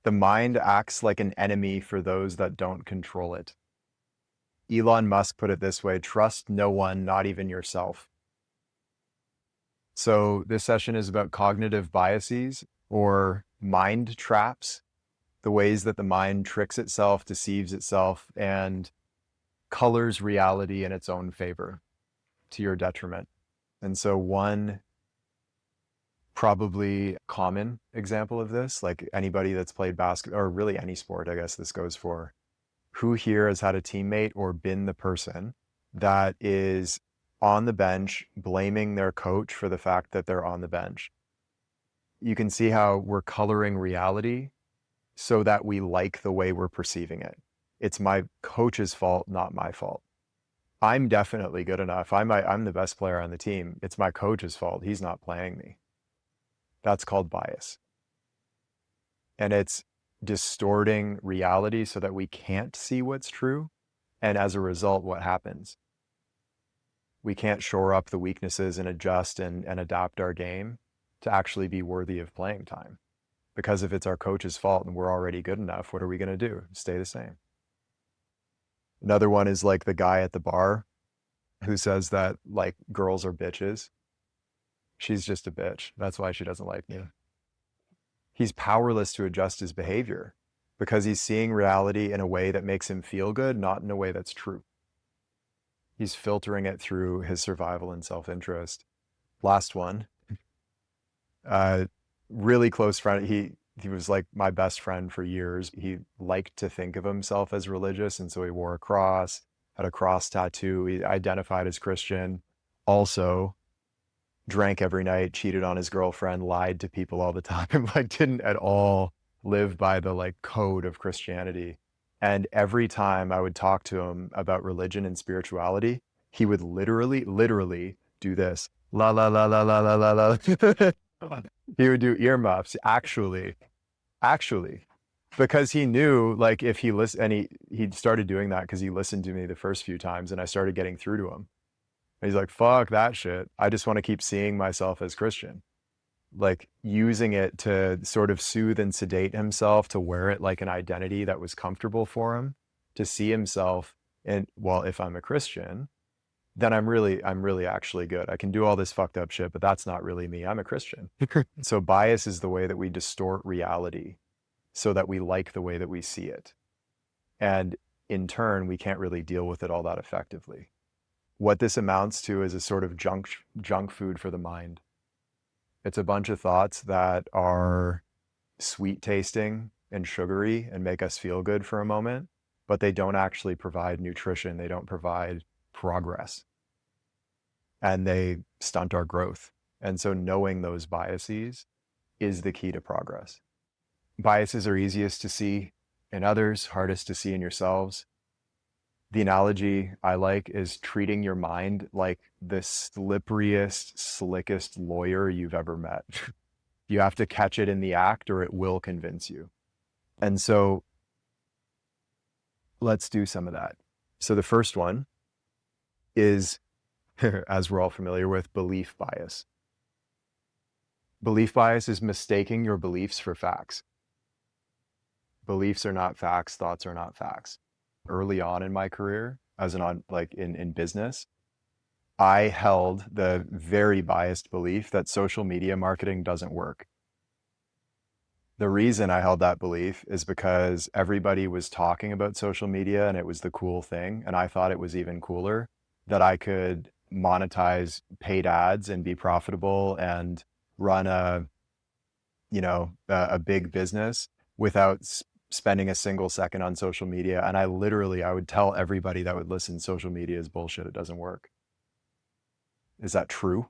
The mind acts like an enemy for those that don't control it. Elon Musk put it this way: trust no one, not even yourself. So this session is about cognitive biases or mind traps, the ways that the mind tricks itself, deceives itself, and colors reality in its own favor to your detriment. And so one probably common example of this, like anybody that's played basketball, or really any sport, I guess this goes for, who here has had a teammate or been the person that is on the bench blaming their coach for the fact that they're on the bench? You can see how we're coloring reality so that we like the way we're perceiving it. It's my coach's fault, not my fault. I'm definitely good enough. I'm the best player on the team. It's my coach's fault. He's not playing me. That's called bias. And it's distorting reality so that we can't see what's true. And as a result, what happens? We can't shore up the weaknesses and adjust and adapt our game to actually be worthy of playing time. Because if it's our coach's fault and we're already good enough, what are we going to do? Stay the same. Another one is like the guy at the bar who says that like girls are bitches. She's just a bitch. That's why she doesn't like me. He's powerless to adjust his behavior because he's seeing reality in a way that makes him feel good, not in a way that's true. He's filtering it through his survival and self-interest. Last one, really close friend. He was like my best friend for years. He liked to think of himself as religious, and so he wore a cross, had a cross tattoo. He identified as Christian. Also drank every night, cheated on his girlfriend, lied to people all the time, like didn't at all live by the like code of Christianity. And every time I would talk to him about religion and spirituality, he would literally do this. La la la la la la la la. He would do earmuffs, actually, because he knew like if he listened, and he started doing that because he listened to me the first few times and I started getting through to him. And he's like, fuck that shit. I just want to keep seeing myself as Christian. Like using it to sort of soothe and sedate himself, to wear it like an identity that was comfortable for him, to see himself in, well, if I'm a Christian, then I'm really actually good. I can do all this fucked up shit, but that's not really me. I'm a Christian. So bias is the way that we distort reality so that we like the way that we see it. And in turn, we can't really deal with it all that effectively. What this amounts to is a sort of junk food for the mind. It's a bunch of thoughts that are sweet tasting and sugary and make us feel good for a moment, but they don't actually provide nutrition. They don't provide progress, and they stunt our growth. And so knowing those biases is the key to progress. Biases are easiest to see in others, hardest to see in yourselves. The analogy I like is treating your mind like the slipperiest, slickest lawyer you've ever met. You have to catch it in the act or it will convince you. And so let's do some of that. So the first one is, as we're all familiar with, belief bias. Belief bias is mistaking your beliefs for facts. Beliefs are not facts, thoughts are not facts. Early on in my career, in business, I held the very biased belief that social media marketing doesn't work. The reason I held that belief is because everybody was talking about social media and it was the cool thing. And I thought it was even cooler that I could monetize paid ads and be profitable and run a big business without spending a single second on social media. And I would tell everybody that would listen, social media is bullshit. It doesn't work. Is that true?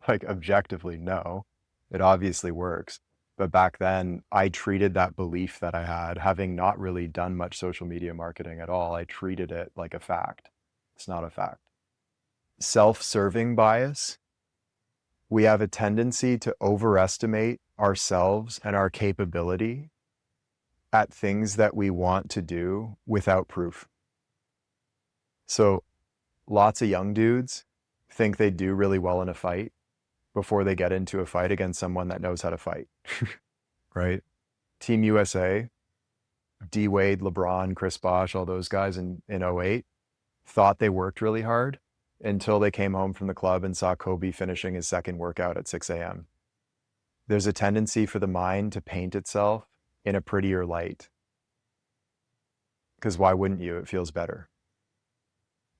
Like objectively, no, it obviously works. But back then I treated that belief that I had, having not really done much social media marketing at all, I treated it like a fact. It's not a fact. Self-serving bias. We have a tendency to overestimate ourselves and our capability at things that we want to do without proof. So lots of young dudes think they do really well in a fight before they get into a fight against someone that knows how to fight, right? Team USA, D Wade, LeBron, Chris Bosh, all those guys in 08 thought they worked really hard until they came home from the club and saw Kobe finishing his second workout at 6 a.m. There's a tendency for the mind to paint itself in a prettier light. Because why wouldn't you? It feels better.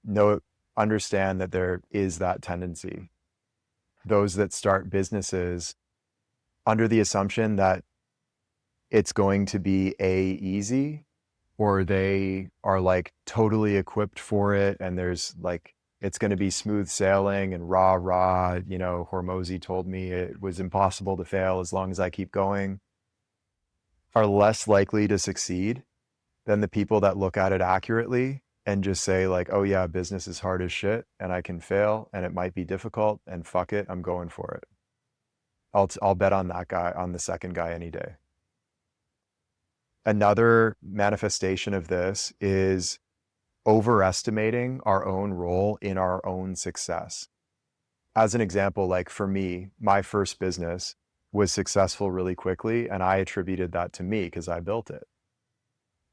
No, understand that there is that tendency. Those that start businesses under the assumption that it's going to be easy, or they are like totally equipped for it, and there's like, it's going to be smooth sailing and rah, Hormozy told me it was impossible to fail as long as I keep going, are less likely to succeed than the people that look at it accurately and just say like, oh yeah, business is hard as shit and I can fail and it might be difficult and fuck it, I'm going for it. I'll bet on that guy, on the second guy any day. Another manifestation of this is overestimating our own role in our own success. As an example, like for me, my first business was successful really quickly, and I attributed that to me because I built it.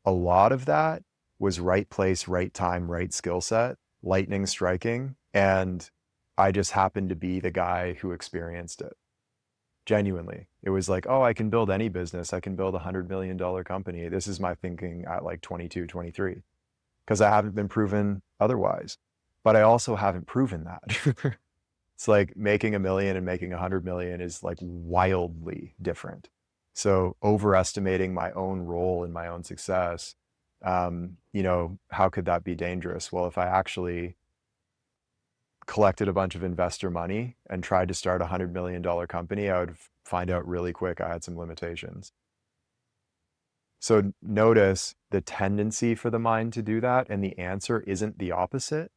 A lot of that was right place, right time, right skill set, lightning striking, and I just happened to be the guy who experienced it. Genuinely. It was like, oh, I can build any business. I can build $100 million company. This is my thinking at like 22, 23, because I haven't been proven otherwise. But I also haven't proven that. It's like making $1 million and making $100 million is like wildly different. So overestimating my own role in my own success, how could that be dangerous? Well, if I actually collected a bunch of investor money and tried to start a $100 million company, I would find out really quick I had some limitations. So notice the tendency for the mind to do that, and the answer isn't the opposite.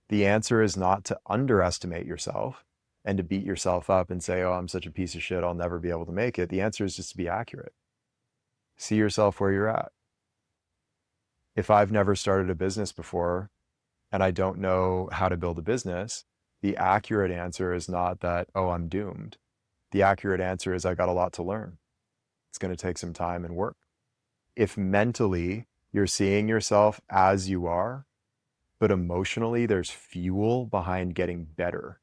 The answer is not to underestimate yourself and to beat yourself up and say, oh, I'm such a piece of shit, I'll never be able to make it. The answer is just to be accurate. See yourself where you're at. If I've never started a business before and I don't know how to build a business, the accurate answer is not that, oh, I'm doomed. The accurate answer is I got a lot to learn. It's going to take some time and work. If mentally you're seeing yourself as you are, but emotionally there's fuel behind getting better,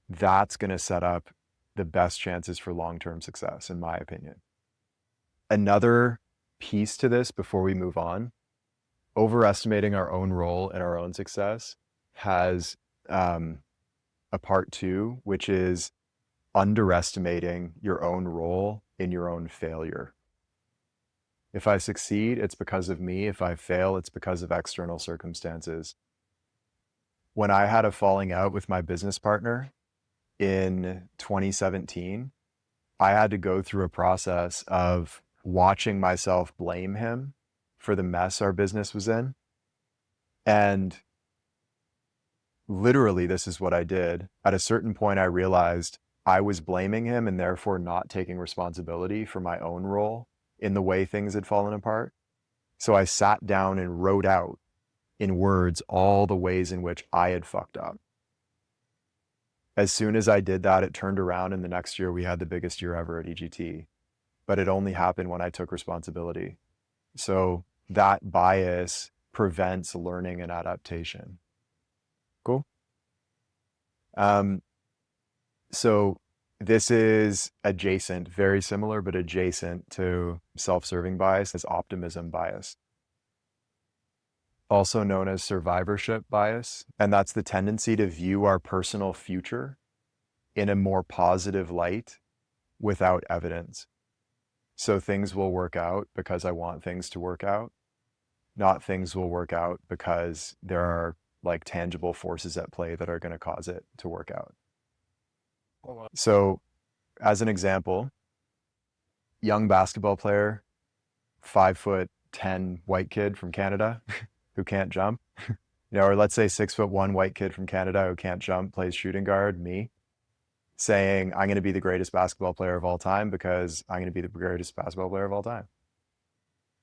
that's going to set up the best chances for long-term success, in my opinion. Another piece to this before we move on, overestimating our own role in our own success has a part two, which is underestimating your own role in your own failure. If I succeed, it's because of me. If I fail, it's because of external circumstances. When I had a falling out with my business partner in 2017, I had to go through a process of watching myself blame him for the mess our business was in. And literally, this is what I did. At a certain point, I realized I was blaming him and therefore not taking responsibility for my own role in the way things had fallen apart. So I sat down and wrote out in words all the ways in which I had fucked up. As soon as I did that, it turned around, and the next year we had the biggest year ever at EGT. But it only happened when I took responsibility. So that bias prevents learning and adaptation. Cool. So this is adjacent, very similar, but adjacent to self-serving bias, is optimism bias, also known as survivorship bias. And that's the tendency to view our personal future in a more positive light without evidence. So things will work out because I want things to work out, not things will work out because there are like tangible forces at play that are going to cause it to work out. So as an example, young basketball player, 5'10" white kid from Canada who can't jump, or let's say 6'1" white kid from Canada who can't jump, plays shooting guard, me, saying I'm going to be the greatest basketball player of all time because I'm going to be the greatest basketball player of all time.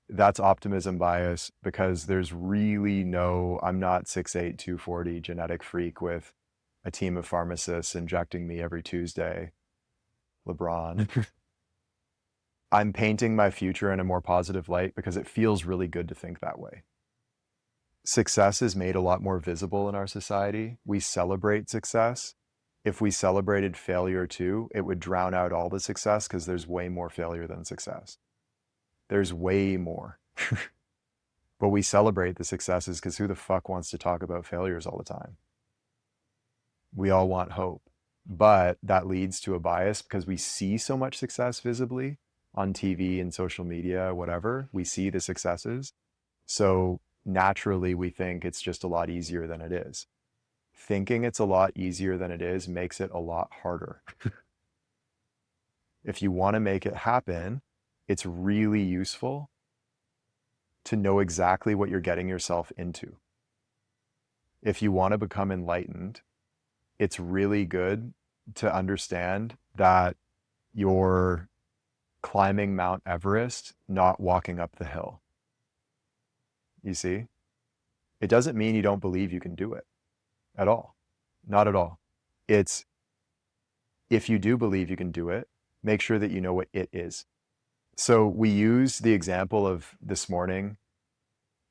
That's optimism bias, because there's really no, I'm not 6'8", 240 genetic freak with a team of pharmacists injecting me every Tuesday. LeBron. I'm painting my future in a more positive light because it feels really good to think that way. Success is made a lot more visible in our society. We celebrate success. If we celebrated failure too, it would drown out all the success because there's way more failure than success. There's way more. But we celebrate the successes because who the fuck wants to talk about failures all the time? We all want hope. But that leads to a bias because we see so much success visibly on TV and social media, whatever. We see the successes. So naturally, we think it's just a lot easier than it is. Thinking it's a lot easier than it is makes it a lot harder. If you want to make it happen, it's really useful to know exactly what you're getting yourself into. If you want to become enlightened, it's really good to understand that you're climbing Mount Everest, not walking up the hill. You see? It doesn't mean you don't believe you can do it at all. Not at all. It's, if you do believe you can do it, make sure that you know what it is. So we use the example of this morning,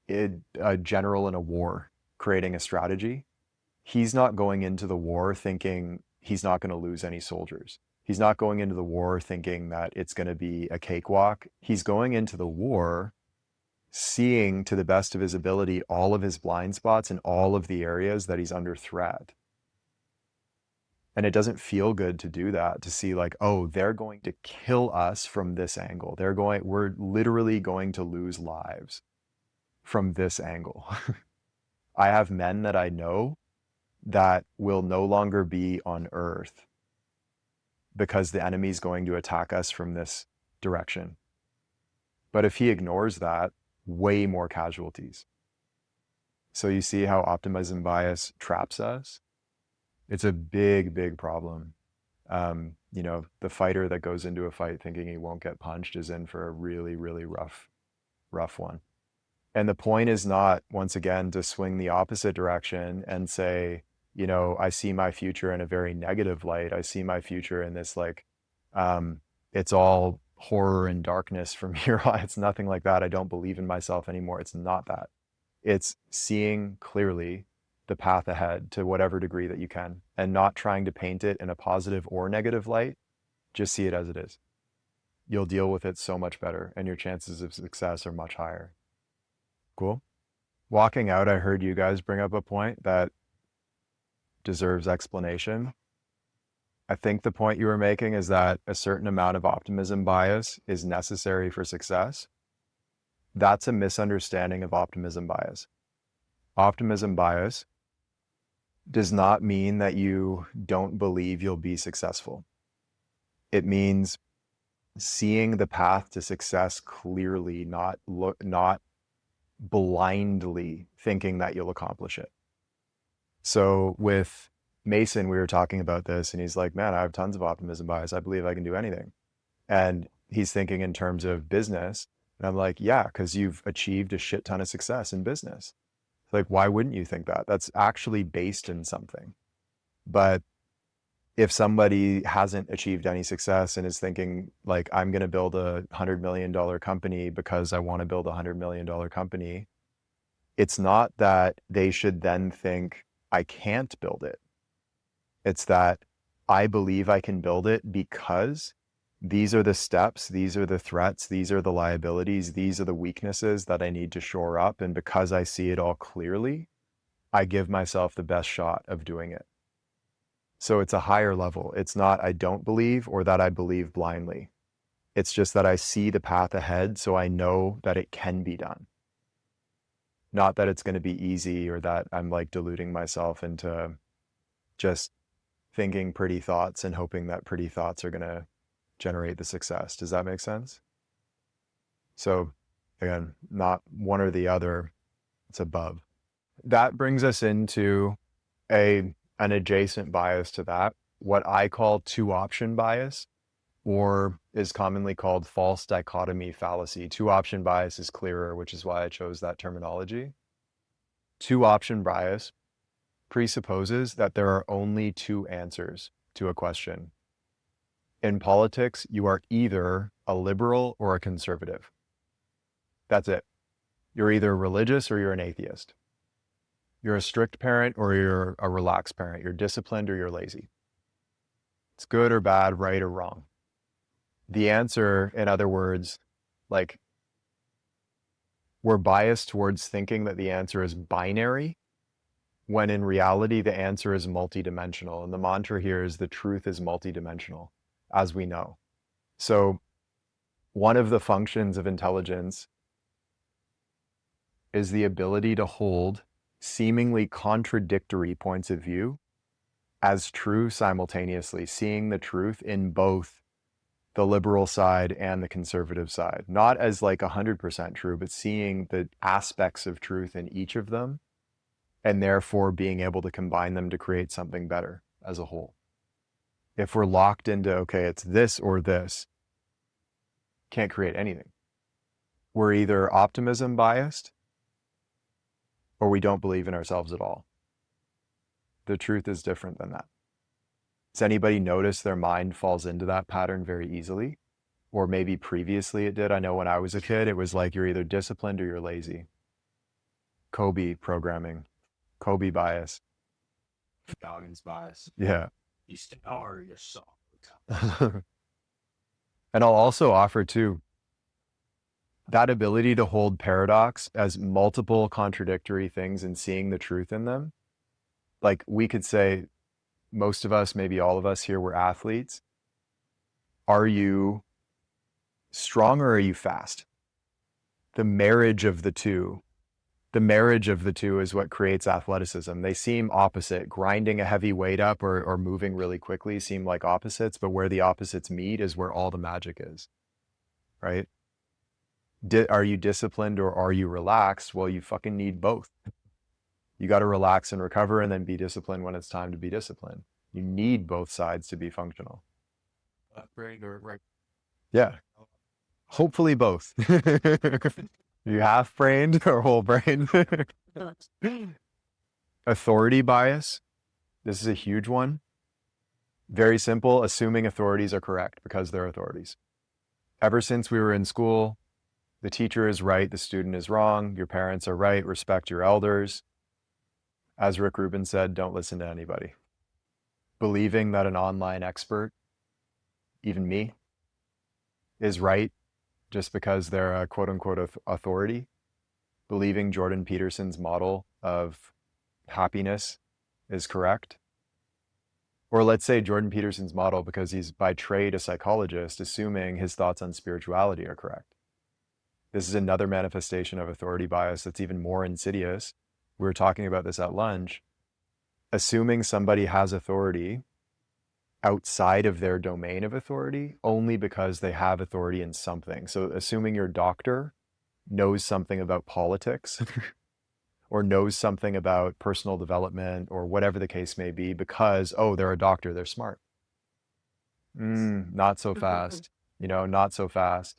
a general in a war creating a strategy. He's not going into the war thinking he's not going to lose any soldiers. He's not going into the war thinking that it's going to be a cakewalk. He's going into the war seeing to the best of his ability all of his blind spots and all of the areas that he's under threat. And it doesn't feel good to do that, to see like, oh, they're going to kill us from this angle. We're literally going to lose lives from this angle. I have men that I know that will no longer be on Earth because the enemy's going to attack us from this direction. But if he ignores that, way more casualties. So you see how optimism bias traps us? It's a big, big problem. You know, the fighter that goes into a fight thinking he won't get punched is in for a really, really rough one. And the point is not, once again, to swing the opposite direction and say, you know, I see my future in a very negative light. I see my future in this, like, it's all horror and darkness from here on. It's nothing like that. I don't believe in myself anymore. It's not that. It's seeing clearly the path ahead to whatever degree that you can, and not trying to paint it in a positive or negative light. Just see it as it is. You'll deal with it so much better, and your chances of success are much higher. Cool. Walking out, I heard you guys bring up a point that deserves explanation. I think the point you were making is that a certain amount of optimism bias is necessary for success. That's a misunderstanding of optimism bias. Optimism bias does not mean that you don't believe you'll be successful. It means seeing the path to success clearly, not blindly thinking that you'll accomplish it. So with Mason, we were talking about this, and he's like, man, I have tons of optimism bias. I believe I can do anything. And he's thinking in terms of business. And I'm like, yeah, because you've achieved a shit ton of success in business. Like, why wouldn't you think that? That's actually based in something. But if somebody hasn't achieved any success and is thinking like, I'm going to build a $100 million company because I want to build a $100 million company, it's not that they should then think I can't build it. It's that I believe I can build it because these are the steps, these are the threats, these are the liabilities, these are the weaknesses that I need to shore up. And because I see it all clearly, I give myself the best shot of doing it. So it's a higher level. It's not I don't believe or that I believe blindly. It's just that I see the path ahead, so I know that it can be done. Not that it's going to be easy or that I'm like deluding myself into just thinking pretty thoughts and hoping that pretty thoughts are going to generate the success. Does that make sense? So again, not one or the other, it's above. That brings us into an adjacent bias to that, what I call two option bias, or is commonly called false dichotomy fallacy. Two option bias is clearer, which is why I chose that terminology. Two option bias presupposes that there are only two answers to a question. In politics, you are either a liberal or a conservative. That's it. You're either religious or you're an atheist. You're a strict parent or you're a relaxed parent. You're disciplined or you're lazy. It's good or bad, right or wrong. The answer, in other words, like, we're biased towards thinking that the answer is binary, when in reality, the answer is multidimensional. And the mantra here is the truth is multidimensional, as we know. So one of the functions of intelligence is the ability to hold seemingly contradictory points of view as true simultaneously, seeing the truth in both the liberal side and the conservative side, not as like 100% true, but seeing the aspects of truth in each of them, and therefore being able to combine them to create something better as a whole. If we're locked into, okay, it's this or this, can't create anything. We're either optimism biased or we don't believe in ourselves at all. The truth is different than that. Does anybody notice their mind falls into that pattern very easily? Or maybe previously it did. I know when I was a kid, it was like you're either disciplined or you're lazy. Kobe programming, Kobe bias. Goggins bias. Yeah. You stay or you're soft. And I'll also offer too, that ability to hold paradox as multiple contradictory things and seeing the truth in them. Like we could say, most of us, maybe all of us here, were athletes. Are you strong or are you fast? The marriage of the two is what creates athleticism. They seem opposite. Grinding a heavy weight up or moving really quickly seem like opposites, but where the opposites meet is where all the magic is, right? Are you disciplined or are you relaxed? Well, you fucking need both. You got to relax and recover and then be disciplined when it's time to be disciplined. You need both sides to be functional. Brain or right? Yeah. Hopefully both. You half-brained or whole-brained? Authority bias. This is a huge one. Very simple, assuming authorities are correct because they're authorities. Ever since we were in school, the teacher is right, the student is wrong, your parents are right, respect your elders. As Rick Rubin said, don't listen to anybody. Believing that an online expert, even me, is right just because they're a quote-unquote authority. Believing Jordan Peterson's model of happiness is correct. Or let's say Jordan Peterson's model because he's by trade a psychologist, assuming his thoughts on spirituality are correct. This is another manifestation of authority bias that's even more insidious. We were talking about this at lunch. Assuming somebody has authority outside of their domain of authority only because they have authority in something. So assuming your doctor knows something about politics or knows something about personal development or whatever the case may be because, oh, they're a doctor, they're smart. Not so fast, not so fast.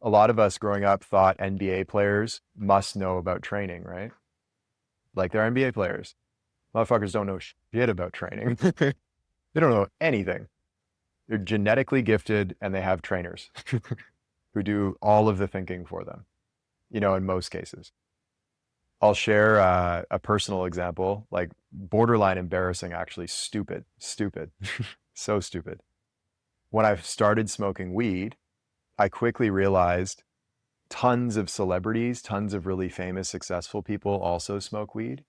A lot of us growing up thought NBA players must know about training, right? Like they're NBA players. Motherfuckers don't know shit about training. They don't know anything. They're genetically gifted and they have trainers who do all of the thinking for them, in most cases. I'll share a personal example, like borderline embarrassing, actually stupid, so stupid. When I started smoking weed, I quickly realized tons of celebrities, tons of really famous, successful people also smoke weed.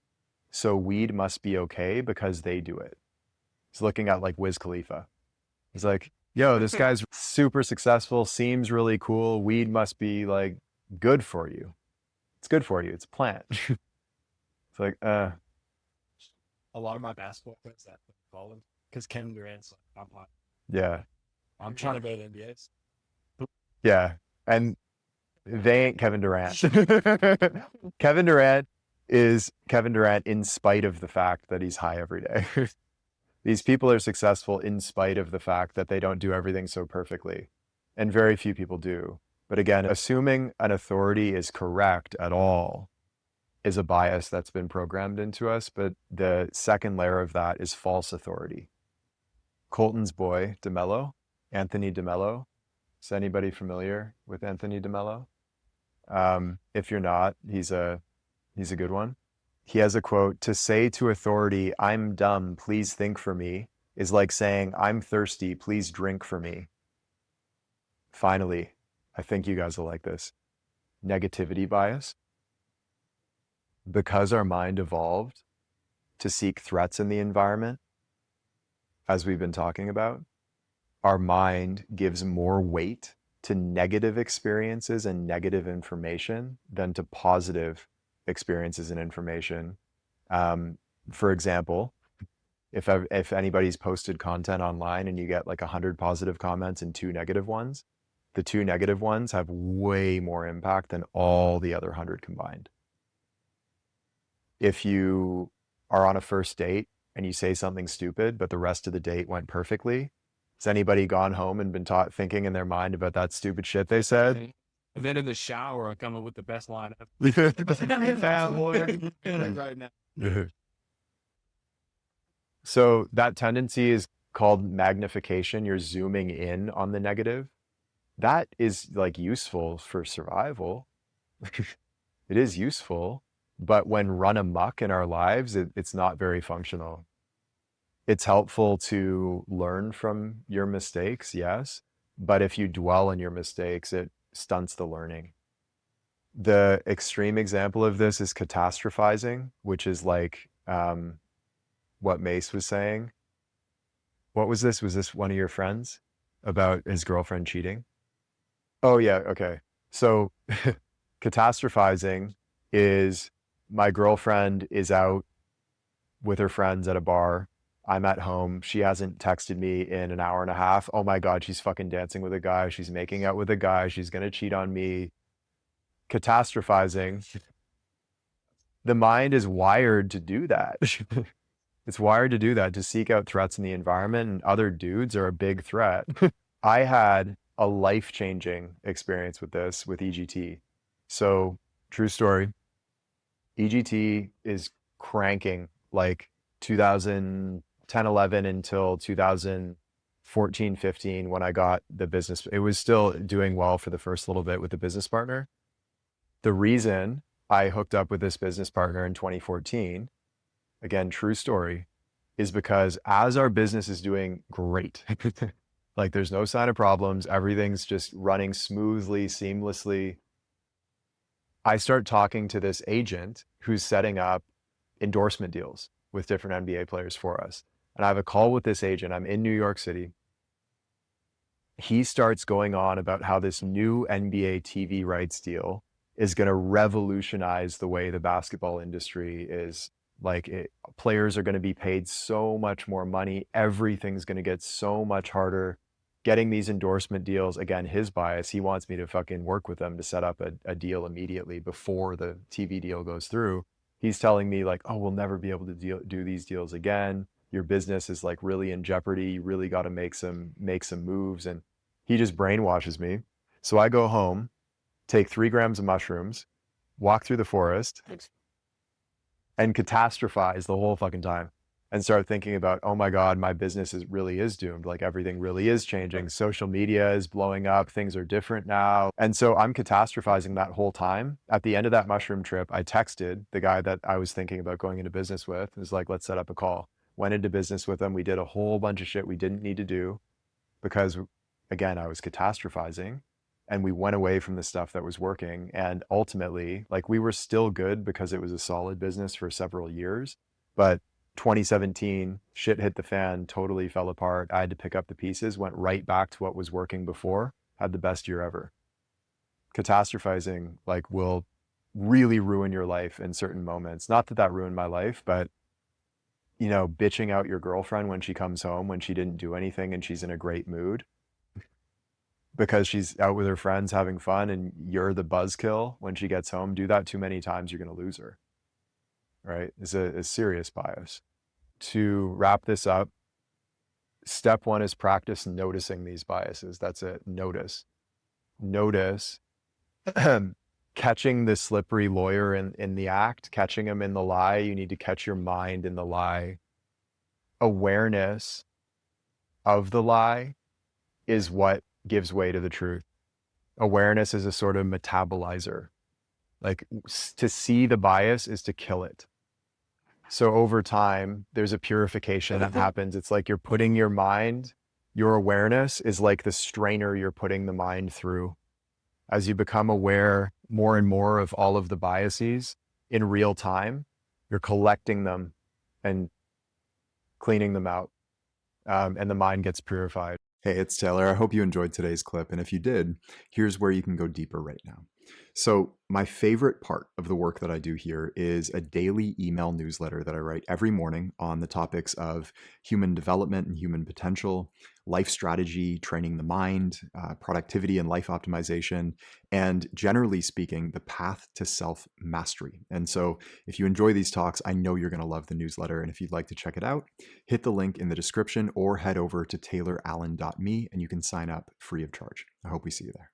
So weed must be okay because they do it. He's looking at like Wiz Khalifa. He's like, yo, this guy's super successful, seems really cool. Weed must be like good for you. It's good for you. It's a plant. It's like, A lot of my basketball friends that call them because Kevin Durant's like, I'm hot. Yeah. I'm trying to go to NBAs. Yeah. And they ain't Kevin Durant. Kevin Durant is Kevin Durant in spite of the fact that he's high every day. These people are successful in spite of the fact that they don't do everything so perfectly. And very few people do. But again, assuming an authority is correct at all is a bias that's been programmed into us. But the second layer of that is false authority. Colton's boy, DeMello, Anthony DeMello. Is anybody familiar with Anthony DeMello? If you're not, he's a good one. He has a quote: "To say to authority, 'I'm dumb, please think for me,' is like saying, 'I'm thirsty, please drink for me.'" Finally, I think you guys will like this. Negativity bias. Because our mind evolved to seek threats in the environment, as we've been talking about, our mind gives more weight to negative experiences and negative information than to positive experiences and information. For example, if anybody's posted content online and you get like 100 positive comments and 2 negative ones, the 2 negative ones have way more impact than all the other 100 combined. If you are on a first date and you say something stupid, but the rest of the date went perfectly, has anybody gone home and been thinking in their mind about that stupid shit they said? And then in the shower, I come up with the best line ever. Right now. So that tendency is called magnification. You're zooming in on the negative. That is like useful for survival. It is useful, but when run amok in our lives, it's not very functional. It's helpful to learn from your mistakes, yes, but if you dwell on your mistakes, it stunts the learning. The extreme example of this is catastrophizing, which is like what Mace was saying. What was this? Was this one of your friends about his girlfriend cheating? Oh yeah, okay. So catastrophizing is my girlfriend is out with her friends at a bar. I'm at home. She hasn't texted me in an hour and a half. Oh my God, she's fucking dancing with a guy. She's making out with a guy. She's going to cheat on me. Catastrophizing. The mind is wired to do that. It's wired to do that, to seek out threats in the environment, and other dudes are a big threat. I had a life-changing experience with this, with EGT. So, true story. EGT is cranking like 2010, 11 until 2014, 15 when I got the business. It was still doing well for the first little bit with the business partner. The reason I hooked up with this business partner in 2014, again, true story, is because as our business is doing great, like there's no sign of problems, everything's just running smoothly, seamlessly, I start talking to this agent who's setting up endorsement deals with different NBA players for us. And I have a call with this agent. I'm in New York City. He starts going on about how this new NBA TV rights deal is going to revolutionize the way the basketball industry is. Players are going to be paid so much more money. Everything's going to get so much harder. Getting these endorsement deals, again, his bias, he wants me to fucking work with them to set up a deal immediately before the TV deal goes through. He's telling me like, oh, we'll never be able to do these deals again. Your business is like really in jeopardy. You really got to make some moves. And he just brainwashes me. So I go home, take 3 grams of mushrooms, walk through the forest, and catastrophize the whole fucking time. And start thinking about, oh my God, my business really is doomed. Like everything really is changing. Social media is blowing up. Things are different now. And so I'm catastrophizing that whole time. At the end of that mushroom trip, I texted the guy that I was thinking about going into business with. It was like, let's set up a call. Went into business with him. We did a whole bunch of shit we didn't need to do because, again, I was catastrophizing. And we went away from the stuff that was working. And ultimately, like we were still good because it was a solid business for several years. But 2017, shit hit the fan, totally fell apart. I had to pick up the pieces, went right back to what was working before, had the best year ever. Catastrophizing like will really ruin your life in certain moments. Not that that ruined my life, but you know, bitching out your girlfriend when she comes home when she didn't do anything and she's in a great mood because she's out with her friends having fun and you're the buzzkill when she gets home. Do that too many times, you're going to lose her. Right? Is a serious bias. To wrap this up, step 1 is practice noticing these biases. That's it. Notice. Catching the slippery lawyer in the act, catching him in the lie. You need to catch your mind in the lie. Awareness of the lie is what gives way to the truth. Awareness is a sort of metabolizer. Like to see the bias is to kill it. So over time, there's a purification that happens. It's like you're putting your mind, your awareness is like the strainer you're putting the mind through. As you become aware more and more of all of the biases in real time, you're collecting them and cleaning them out, and the mind gets purified. Hey, it's Taylor. I hope you enjoyed today's clip. And if you did, here's where you can go deeper right now. So my favorite part of the work that I do here is a daily email newsletter that I write every morning on the topics of human development and human potential, life strategy, training the mind, productivity and life optimization, and generally speaking, the path to self-mastery. And so if you enjoy these talks, I know you're going to love the newsletter. And if you'd like to check it out, hit the link in the description or head over to taylorallen.me and you can sign up free of charge. I hope we see you there.